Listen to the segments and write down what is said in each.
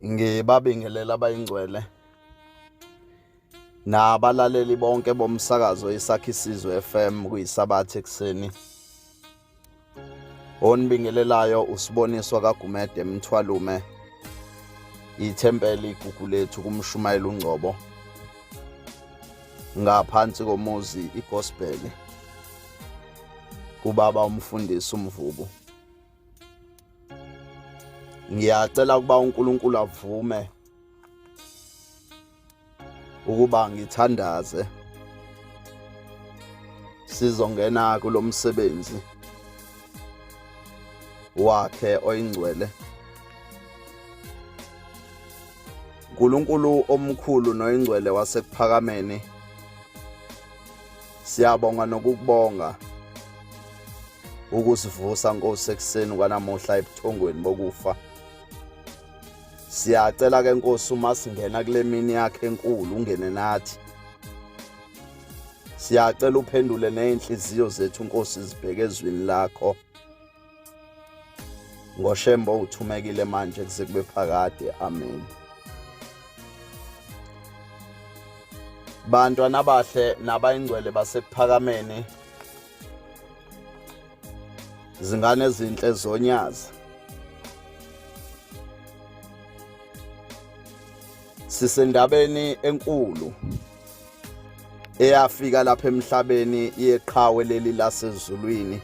Ngibabingelela abayingcwele nabalaleli bonke bomsakazo Sakha Isizwe FM kuyisabatha ekseni. Onibingelelayo uSboniso kaGumede Mthwalume, ithempeli igugu lethu kumshumayeli uNgcobo, ngaphansi komuzi iGospel kubaba umfundisi uMvubu. Ngiyacela ukuba uNkulunkulu avume ukuba ngithandaze sizongena kulomsebenzi wakhe oyingcwele. uNkulunkulu omkhulu noyingcwele wasekuphakameni, siyabonga nokukubonga ukusivusa Nkosi ekseni kwanamuhla ebuthongweni bokufa. Siyacela ke Nkosi uma singena kule mini yakhe enkulu ungene nathi. Siyacela uphendule nezinhliziyo zethu Nkosi zibheke ezwini lakho. NgoShembe uthumekile manje kuze kube phakade. Amen. Bantwana bahle nabayingcwele basekuphakameni, zingane ezinhle zonyazi, sisendabeni enkulu eyafika lapha emhlabeni yeqhawe leli lasezulwini.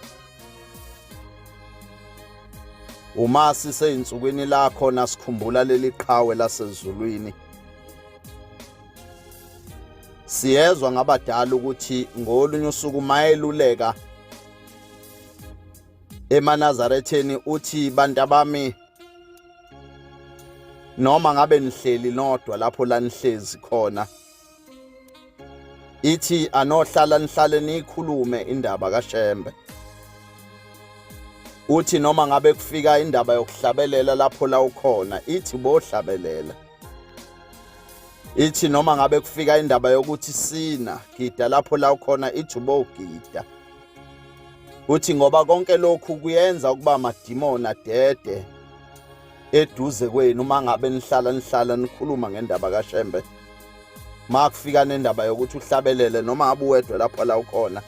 Uma siseyinsukwini lakho nasikhumbula leli qhawe lasezulwini, siyezwa ngabadala ukuthi ngolunye usuku mayeluleka eManazaretheni uthi, bantu bami, noma ngabe nihleli nodwa lapho la nihlezi khona, ithi anohlala nihlale nikhulume indaba kaShembe. Uthi noma ngabe kufika indaba yokuhlabelela lapho la ukhona, ithi bohlabelela. Ithi noma ngabe kufika indaba yokuthi sina gida lapho la ukhona, ithi bogida. Uthi ngoba konke lokhu kuyenza ukuba amadimoni adede eduze kwenu uma ngabe nihlala nikhuluma ngendaba kaShembe. Makufika nendaba yokuthi uhlabelele noma ngabe uwedwa lapho la ukhona,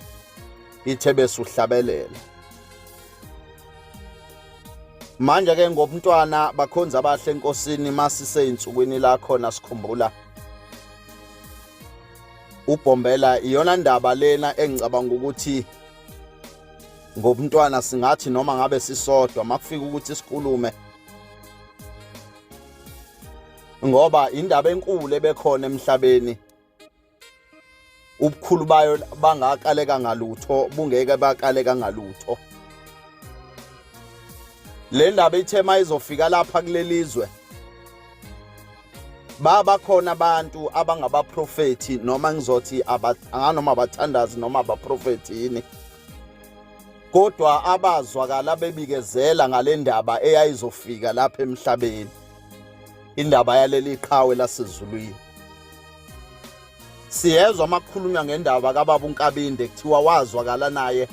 ithe bese uhlabelela. Manje ke ngobumntwana bakhonza abahle enkosini, masiseyinsukwini lakho nasikhumbula ubhombela, iyona ndaba lena engicabanga ukuthi ngobumntwana singathi noma ngabe sisodwa makufika ukuthi sikhulume, ngoba indaba enkulu ebekhona emhlabeni ubukhulu bayo bangakaleka ngalutho, bungeke bakaleka ngalutho. Le ndaba ithema izofika lapha kulelizwe, bakhona abantu abangabaprofeti, noma ngizothi noma abathandazi noma abaprofetini, kodwa abazwakala bebikezela ngale ndaba eyayizofika lapha emhlabeni, indaba yaleli qhawe lasezulwini. Siyezwa makukhulunywa ngendaba kababa uNkabinde, kuthiwa wazwakala naye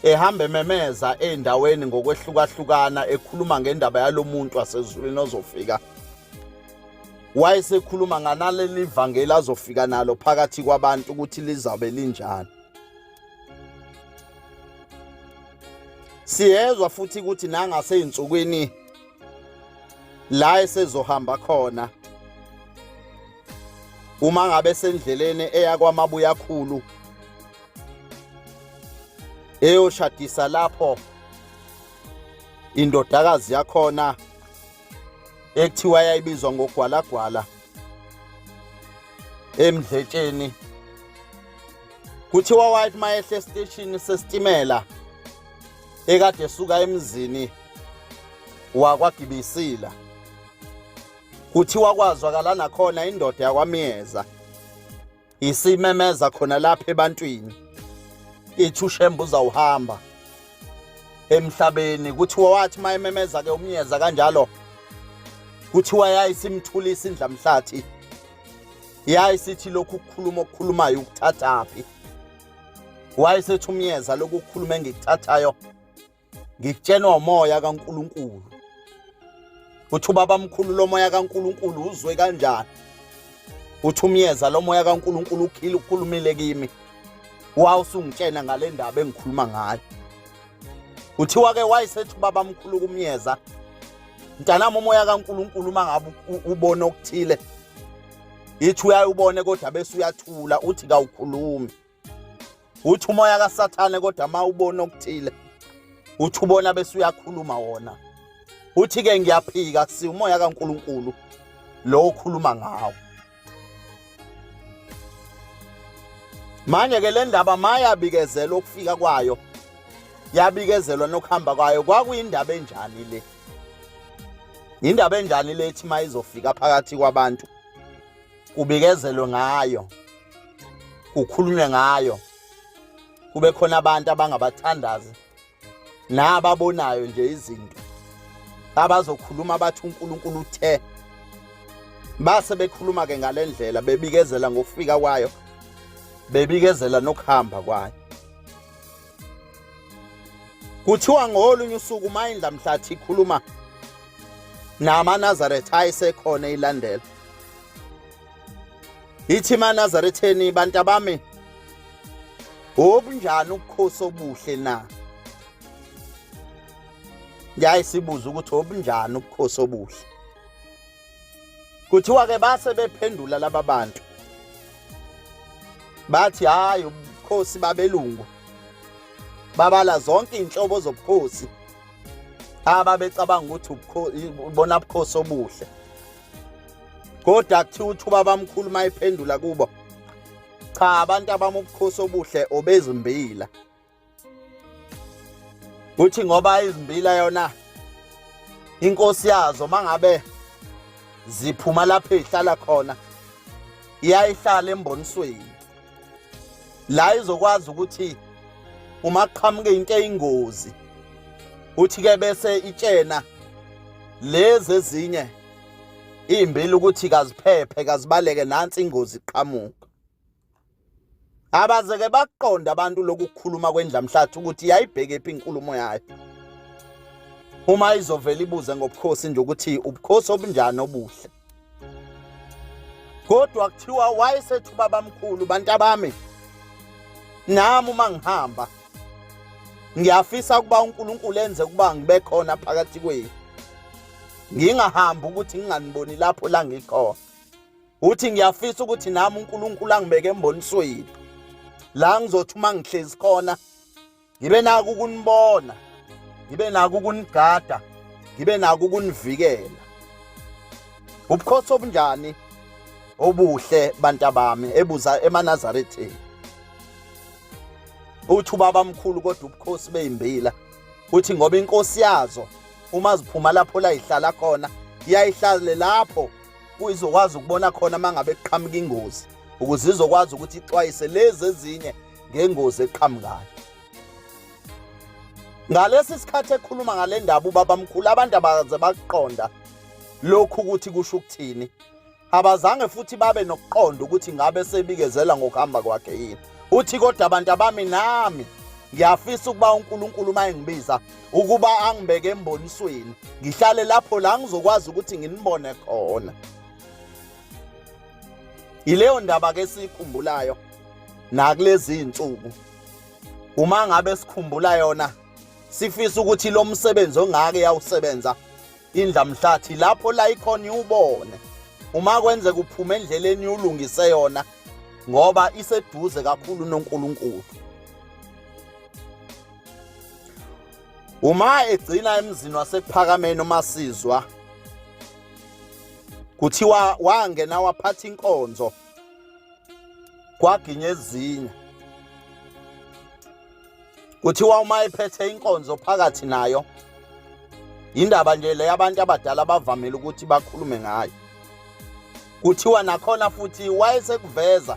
ehamba ememeza endaweni ngokwehlukahlukana ekhuluma ngendaba yalomuntu wasezulwini ozofika. Wayesekhuluma nganaleli ivangeli azofika nalo phakathi kwabantu ukuthi lizabe linjani. Siyezwa futhi ukuthi nangaseyinsukwini la esezohamba khona, uma ngabe sendleleni eya kwaMabuya Khulu eyoshadisa lapho indodakazi yakhona ekuthiwa yayibizwa ngogwalagwala eMdletsheni. Kuthiwa wathi mayehle station sesitimela ekade esuka emzini wakwaGibisila, kuthiwa kwazwakala nakhona indoda yakwaMiyeza isimemeza khona lapha ebantwini, ithi uShembe uzawuhamba emhlabeni. Kuthiwa wathi mayememeza ke uMiyeza kanjalo, kuthiwa yayisimthulisa indlamhlathi, yayisithi lokhu ukukhuluma okukhulumayo ukuthathaphi. Wayesethi uMiyeza lokhu ukukhuluma engikuthathayo ngikutshenwa umoya kaNkulunkulu. uthi ubabamkhulu lo moya kaNkulunkulu uzwe kanjani? Uthi umyeza lo moya kaNkulunkulu ukhulumile kimi. Wawusungitshena ngale ndaba engikhuluma ngayo. Uthiwa ke wayesethi ubabamkhulu kumyeza, mntanami umoya kaNkulunkulu mangabe ubona okuthile, ithi uyayubone kodwa bese uyathula uthi kawukhulumi. Uthi umoya kaSathane kodwa mawubona okuthile, uthi ubona bese uyakhuluma wona. Uthi ke ngiyaphika kusi umoya kaNkulunkulu lo okhuluma ngawo. Manje ke le ndaba mayabikezela ukufika kwayo, yabikezelwa nokuhamba kwayo, kwakuyindaba enjani le? Indaba enjani le ethi mayizofika phakathi kwabantu kubikezelwe ngayo, kukhulunywe ngayo, kube khona abantu abangabathandazi nababonayo nje izinto abazokhuluma bathi uNkulunkulu uthe. Base bekhuluma ke ngale ndlela, bebikezela ngokufika kwayo, bebikezela nokuhamba kwayo. Kuthiwa ngolunye usuku mayindla mhlathi ikhuluma namaNazaretha ayesekhona ilandela, ithi maNazaretheni bantu bami, obunjani ubukhosi obuhle na? Ngiyasibuza ukuthi obunjani ubukhosi obuhle. Kuthiwa ke base bephendula laba bantu bathi hayi ubukhosi babelungu, babala zonke inhlobo zobukhosi ababecabanga ukuthi ubona ubukhosi obuhle. Kodwa kuthiwa uthi ubabamkhulu mayiphendula kubo, cha abantu abama ubukhosi obuhle obezimbila. Uthi ngoba izimbila yona inkosi yazo mangabe ziphuma lapha ezihlala khona, iyayihlala embonisweni la izokwazi ukuthi uma qhamuke into eyingozi, uthi ke bese itshena lezi ezinye izimbili ukuthi kaziphephe, kazibaleke nansi ingozi iqhamuka. Abaze ke baqonda abantu lokukhuluma kwendlamhlathi ukuthi yayibheke phi inkulumo yayo. Uma izovela ibuze ngobukhosi nje ukuthi ubukhosi obunjani obuhle. Kodwa kuthiwa wayesethi ubabamkhulu, bantu bami, nami uma ngihamba ngiyafisa ukuba uNkulunkulu enze ukuba ngibe khona phakathi kwenu, ngingahambi ukuthi nginganiboni lapho la ngikhona. Uthi ngiyafisa ukuthi nami uNkulunkulu angibeke embonisweni la ngizothi uma ngihlezi khona ngibe nako ukunibona, ngibe nako ukunigada, ngibe nako ukunivikela. Ubukhosi obunjani obuhle bantu bami? Ebuza emaNazaretheni. Uthi ubabamkhulu kodwa ubukhosi beyimbila. Uthi ngoba inkosi yazo uma ziphuma lapho la ihlala khona, iyayihlale lapho kuyizokwazi ukubona khona mangabe eqhamuka ingozi, ukuze izokwazi ukuthi ixwayise lezi ezinye ngengozi eqhamukayo. Ngalesi sikhathi ekhuluma ngale ndaba ubabamkhulu, abantu abaze baqonda lokhu ukuthi kusho ukuthini. Abazange futhi babe nokuqonda ukuthi ngabe sebikezela ngokuhamba kwakhe yini. Uthi kodwa abantu bami, nami ngiyafisa ukuba uNkulunkulu mayingibiza ukuba angibeke embonisweni, ngihlale lapho la ngizokwazi ukuthi nginibone khona. Ileyo ndaba ke sikhumbulayo nakulezi insuku. Uma ngabe sikhumbula yona, sifisa ukuthi lo msebenzi ongake yawusebenza indlamhlathi lapho la ikhona ubone. Uma kwenze kuphume endleleni ulungise yona, ngoba iseduze kakhulu noNkulunkulu. Uma egcina emzini wasePhakameni uMasizwa, kuthiwa wangena waphatha inkonzo kwaginye ezinye. Kuthiwa uma ephethe inkonzo phakathi nayo, indaba nje le abantu abadala bavamile ukuthi bakhulume ngayo. Kuthiwa nakhona futhi wayesekuveza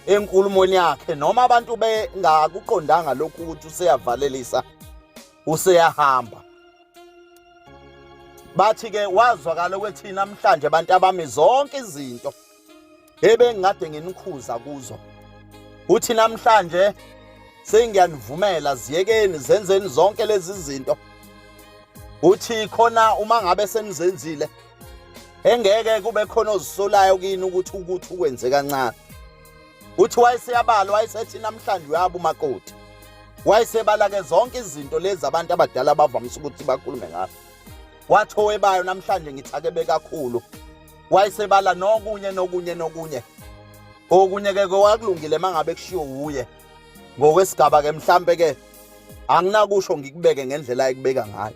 enkulumweni yakhe, noma abantu bengakuqondanga lokhu ukuthi useyavalelisa, useyahamba. Bathi ke wazwakala ukuthi namhlanje abantu abami zonke izinto ebengade nginikhuza kuzo, uthi namhlanje sengiyanivumela ziyekeni zenzeni zonke lezi zinto uthi khona uma ngabe senizenzile engeke kube khona ozisolayo kini ukuthi ukwenze kancane. Uthi wayeseyabala wayesethi namhlanje uyabo umakoti. Wayesebala ke zonke izinto lezi abantu abadala bavamisa ukuthi bakhulume ngazo. Wathi owebayo namhlanje ngithakebe kakhulu. Wayesebala nokunye. Okunye ke kwakulungile mangabe kushiwo uye. Ngokwesigaba ke mhlambe ke anginakusho ngikubeke ngendlela ayikubeka ngayo.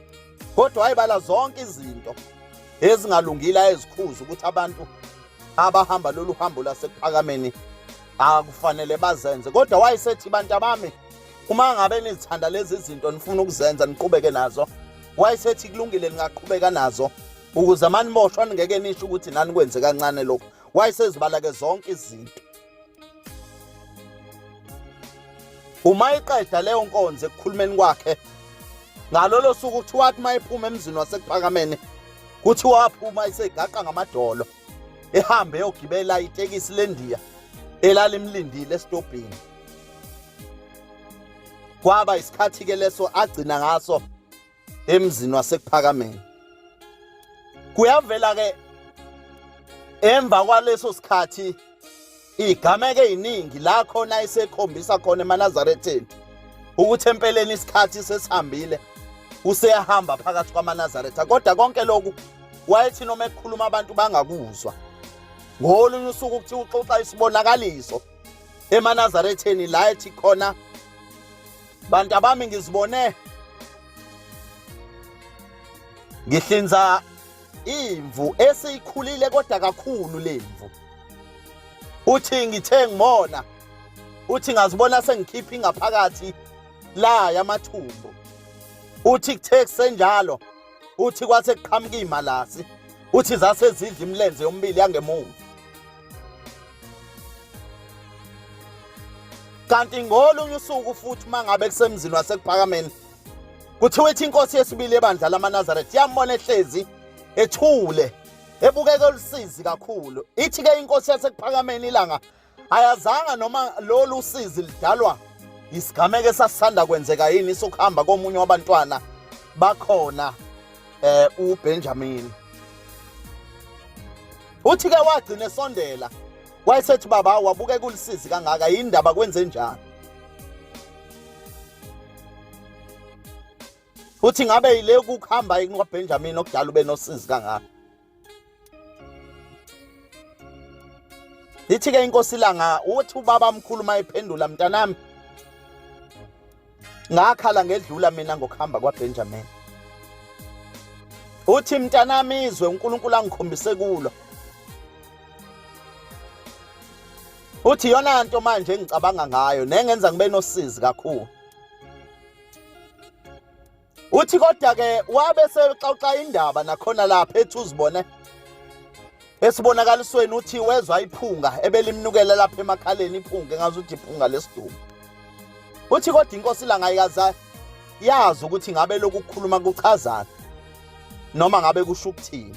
Kodwa wayebala zonke izinto ezingalungile ezikhuza ukuthi abantu abahamba lolu hambo lasekuphakameni akufanele bazenze. Kodwa wayesethi bantu bami uma ngabe nizithanda lezi zinto nifuna ukuzenza niqhubeke nazo. Wayesethi kulungile ningaqhubeka nazo ukuze manimoshwa ningeke nisho ukuthi nani kwenze kancane lokho. Wayesezibala ke zonke izinto. Uma iqeda leyo nkonzo ekukhulumeni kwakhe ngalolo suku kuthi wathi mayephuma emzini wasekuphakameni kuthi waphuma isegaqa ngamadolo ehambe eyogibela itekisi lendiya elalimlindile estopini. Kwaba isikhathi ke leso agcina ngaso emzini wasekuphakameni. Kuyavela ke emva kwaleso sikhathi igama ke iningi la khona isekhombisa khona eManazaretheni ukuthi empeleni isikhathi sesihambile useyahamba phakathi kwamaNazaretha. Kodwa konke lokhu wayethi noma ekhuluma abantu bangakuzwa. Ngolunye usuku kuthi uxoxa isibonakaliso eManazaretheni la ethi khona bantu abami ngizibone ngihlinza imvu esikhulile kodwa kakhulu lemvu. Uthi ngithe ngimona uthi ngazibona sengikhipha ingaphakathi la yamathumbu. Uthi kuthe kusenjalo uthi kwathe kuqhamuka imalasi uthi zase zidla imlenze yombili yangemuva. Kanti ngolunye usuku futhi mangabe kusemzini wasekuphakameni kuthiwa ithi inkosi yesibili ebandla lamaNazaretha yambona ehlezi ethule ebukeka olusizi kakhulu. Ithi ke inkosi yasekuphakameni ilanga ayazanga noma lolu usizi lidalwa isigameke sasanda kwenzeka yini sokuhamba komunye wabantwana bakhona uBenjamin. Uthi ke wagcina esondela wayesethi baba wabukeka ulusizi kangaka indaba kwenze njani. Uthi ngabe yile ukuhamba kwaBenjamin okudala ube nosizi kangaka. Lithi ke inkosi langa uthi ubabamkhulu mayiphendula mntanami ngakhala ngedlula mina ngokuhamba kwaBenjamin. Uthi mntanami izwe uNkulunkulu angikhombise kulo. Uthi yona nto manje ngicabanga ngayo nengenza ngibe nosizi kakhulu. Uthi kodwa ke wabe sexoxa indaba nakhona lapha ethi uzibone esibonakalisweni uthi wezwa iphunga ebelimnukela lapha emakhaleni iphunga engazi ukuthi iphunga lesidumbu. Uthi kodwa inkosi la ngayikaza yazi ukuthi ngabe lokukhuluma kuchazana noma ngabe kusho ukuthini.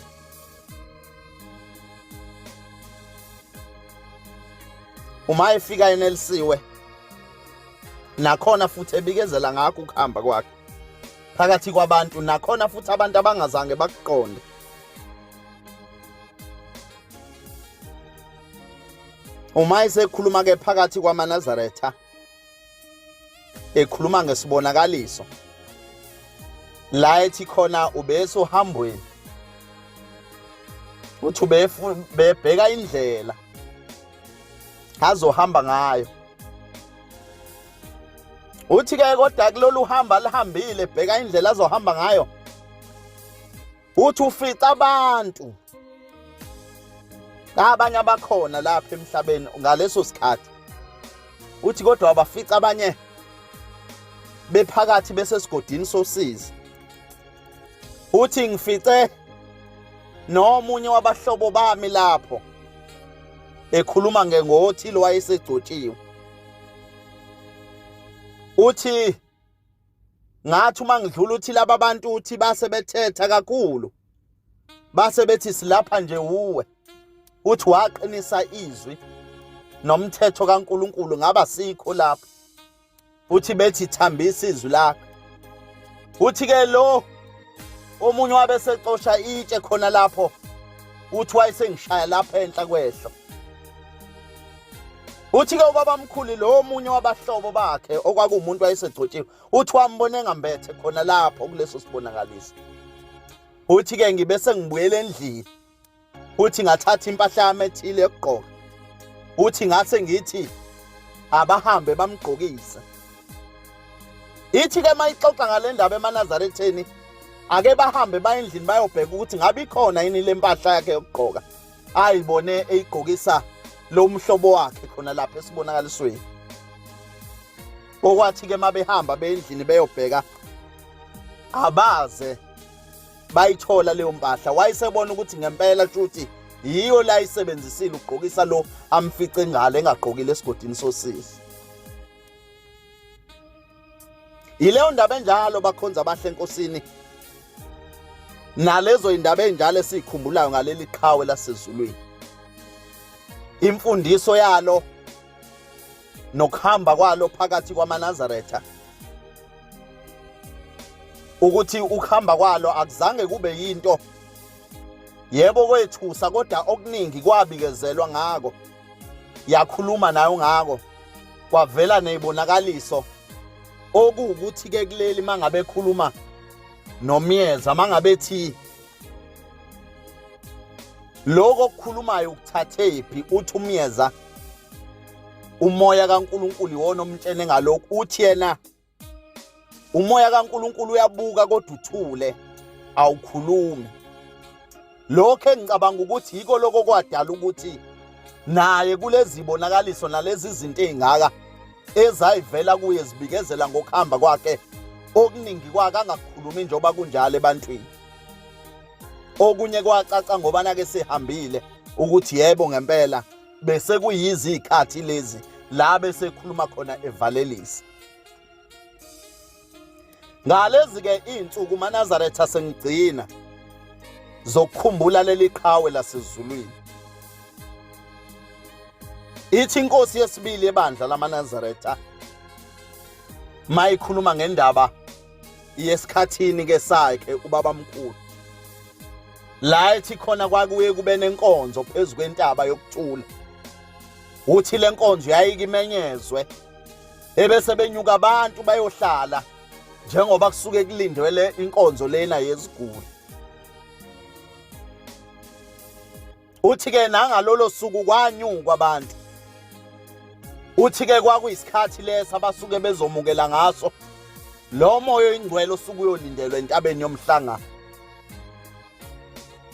Uma efika enelisiwe nakhona futhi ebikezela ngakho ukuhamba kwakhe phakathi kwabantu nakhona futhi abantu abangazange bakuqonde. Uma esekhuluma ke phakathi kwamaNazaretha ekhuluma ngesibonakaliso la ethi khona ubese uhambweni uthi bebheka indlela azohamba ngayo. Uthi ke kodwa kulolu hamba lihambile bheka indlela azohamba ngayo uthi ufica abantu abanye abakhona lapha emhlabeni ngaleso sikhathi. Uthi kodwa abafica abanye bephakathi besesigodini sosizi. Uthi ngifice nomunye wabahlobo bami lapho ekhuluma ngothilo wayesegcotshiwe. Uthi ngathi uma ngidlula uthi laba abantu uthi base bethetha kakhulu base bethi silapha nje uwe. Uthi waqinisa izwi nomthetho kaNkuluNkulu ngaba sikho lapho. Uthi bethi thambisa izwi lakho. Uthi ke lo omunye wabe secosha itshe khona lapho uthi wayesengishaya lapha enhla kwehlo. Uthi-ke ubabamkhulu lo omunye wabahlobo bakhe okwakuwumuntu wayesegcotshiwe uthi wambone ngambethe khona lapho kuleso sibonakaliso. Uthi-ke ngibe sengibuyele endlini, uthi ngathatha impahla yami ethile yokugqoka, uthi ngase ngithi abahambe bamgqokise. Ithi-ke mayixoxa ngale ndaba eManazaretheni, ake bahambe baye endlini bayobheka ukuthi ngabe ikhona yini le mpahla yakhe yokugqoka ayibone eyigqokisa lo mhlobo wakhe khona lapha esibonakalisweni. Okwathi-ke mabehamba beyendlini beyobheka abaze bayithola leyo mpahla. Wayesebona ukuthi ngempela futhi yiyo la isebenzisile ukugqokisa lo amfice ngale engagqokile esigodini sosisi. Ileyo ndaba enjalo bakhonza abahle enkosini, nalezo indaba enjalo esizikhumbulayo ngaleli qhawe lasezulwini. Imfundiso yalo nokuhamba kwalo phakathi kwamaNazaretha, ukuthi ukuhamba kwalo akuzange kube yinto yebo kwethusa, kodwa okuningi kwabikezelwa ngako, yakhuluma nayo ngako, kwavela nezibonakaliso okuwukuthi-ke kuleli mangabe khuluma nomyeza, mangabe thi lokho okukhulumayo ukuthathephi, uthi umyeza umoya kaNkulunkulu iwona omtshene ngalokho. Uthi yena umoya kaNkulunkulu uyabuka kodwa uthule awukhulumi. Lokho engicabanga ukuthi yiko lokho kwadala ukuthi naye kulezi zibonakaliso nalezi zinto ezingaka ezayivela kuye zibikezela ngokuhamba kwakhe, okuningi kwake angakukhulumi njengoba kunjalo ebantwini. Okunye kwacaca ngoba nake sehambile ukuthi yebo ngempela bese kuyizi izikhathi lezi la bese khuluma khona evalelisa. Ngalezi-ke insuku uManazaretha sengigcina zokukhumbula leli qhawe lasezulwini. Ithi inkosi yesibili ebandla lamaNazaretha mayikhuluma ngendaba yesikhathini-ke sakhe ubabamkhulu, la ethi khona kwakuye kube nenkonzo phezu kwentaba yokuthula. Uthi le nkonzo yayikimenyezwe ebese benyuka abantu bayohlala njengoba kusuke kulindwele inkonzo lena yeziguli. Uthi-ke nangalolo suku kwanyukwa abantu. Uthi-ke kwakuyisikhathi lesi abasuke bezomukela ngaso lo moya oyingcwele osuke uyolindelwa entabeni yomhlangano.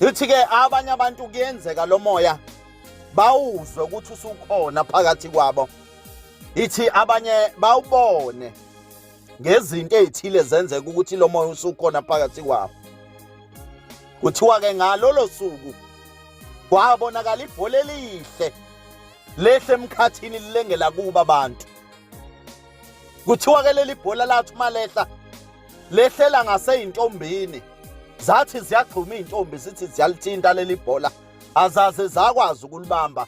Uthi-ke abanye abantu kuyenzeka lo moya bawuzwe ukuthi usukhona phakathi kwabo. Ithi abanye bawubone ngezinto ezithile zenzeka ukuthi lo moya usukhona phakathi kwabo. Kuthiwa-ke ngalolo suku kwabonakala ibhola elihle lehle emkhathini lilengela kuba abantu. Kuthiwa-ke leli bhola lathi malehla lehlela ngaseyintombini, zathi ziyagxuma iy'ntombi zithi ziyalithinta leli bhola azaze zakwazi ukulibamba.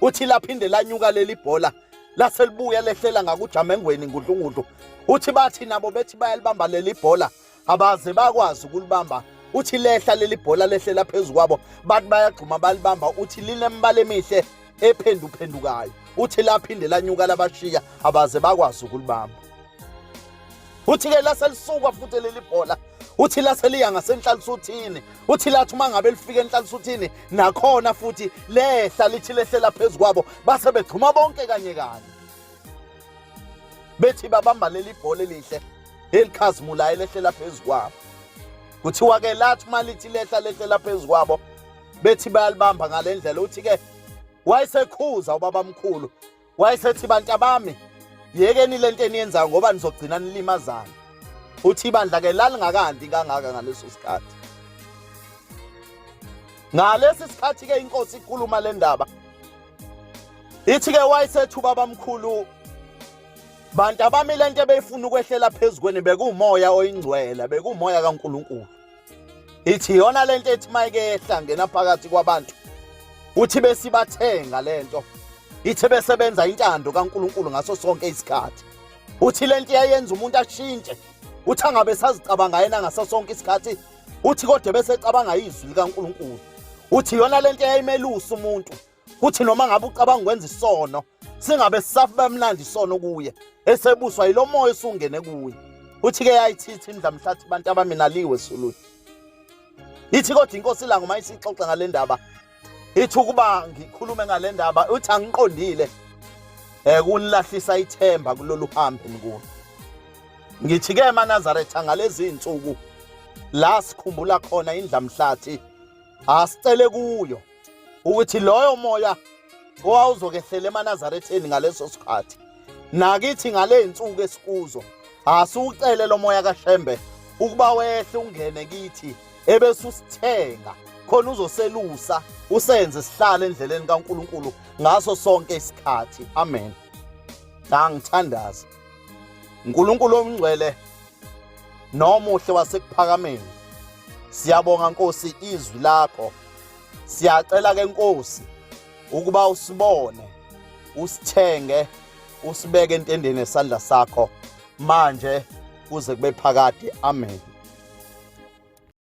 Uthi laphinde lanyuka leli bhola laselibuya lehlela ngakujamengweni ngudlungudlu. Uthi bathi nabo bethi bayalibamba leli bhola abaze bakwazi ukulibamba. Uthi lehla leli bhola lehlela phezu kwabo bathi bayagxuma balibamba. Uthi linembala emihle ephenduphendukayo. Uthi laphinde lanyuka labashiya abaze bakwazi ukulibamba. Uthi-ke laselisuka futhi leli bhola, uthi laseliya ngasenhlalisuthini. Uthi lathi uma ngabe lifika enhlalisuthini nakhona futhi lehla lithi lehlela phezu kwabo base begxuma bonke kanye kanye, bethi babamba leli bhola elihle elikhazimulayo lehlela phezu kwabo. Kuthiwa-ke lathi uma lithi lehla lehlela phezu kwabo bethi bayalibamba ngale ndlela. Uthi-ke wayesekhuza ubabamkhulu, wayesethi bantu bami yekeni lento eniyenzayo ngoba nizogcina nilimazana. Uthi ibandla-ke lalingakandi kangaka ngaleso sikhathi. Ngalesi sikhathi-ke inkosi ikhuluma le ndaba. Ithi-ke wayesethi ubabamkhulu, bantu bami lento ebeyifuna ukwehlela phezu kweni bekuwumoya oyingcwele, bekuwumoya kaNkulunkulu. Ithi yona lento ethi mayike ehlangena phakathi kwabantu uthi besibathenga lento, ithi besebenza intando kaNkulunkulu ngaso sonke isikhathi. Uthi lento yayenza umuntu ashintshe, uthi angabe sazicabanga yena ngaso sonke isikhathi uthi kodwa bese ecabanga izwi likaNkulunkulu. Uthi yona lento eyayimelusa umuntu, uthi noma ngabe ucabanga ukwenza isono, singabe sisafa bemnandi isono kuye, esebuswa yilo moya esungene kuye. Uthi ke yayithithi indlamhlathi abantu abaminaliwe sululu. Ithi kodwa inkosi la ngoma isixoxa ngale ndaba, ithi ukuba ngikhulume ngale ndaba, uthi angiqondile kunilahlisa ithemba kulolu hambe nikulo. Ngithi ke eNazaretha ngalezi insuku la sikhumbula khona indlamhlathi, asicele kuyo ukuthi loyo moya owawuzokehlela eNazaretheni ngaleso sikhathi, nakithi ngale insuku esikuzo, asucele lo moya kaShembe ukuba wehle ungene kithi ebese usithenga khona uzoselusa usenze sihlale endleleni kaNkulunkulu ngaso sonke isikhathi. Amen. Ngithandaza uNkulunkulu omngcwele nomuhle wasekuphakameni, siyabonga Nkosi izwi lakho. Siyacela ke Nkosi ukuba usibone, usithenge, usibeke entendeni esandla sakho manje kuze kube phakade. Amen.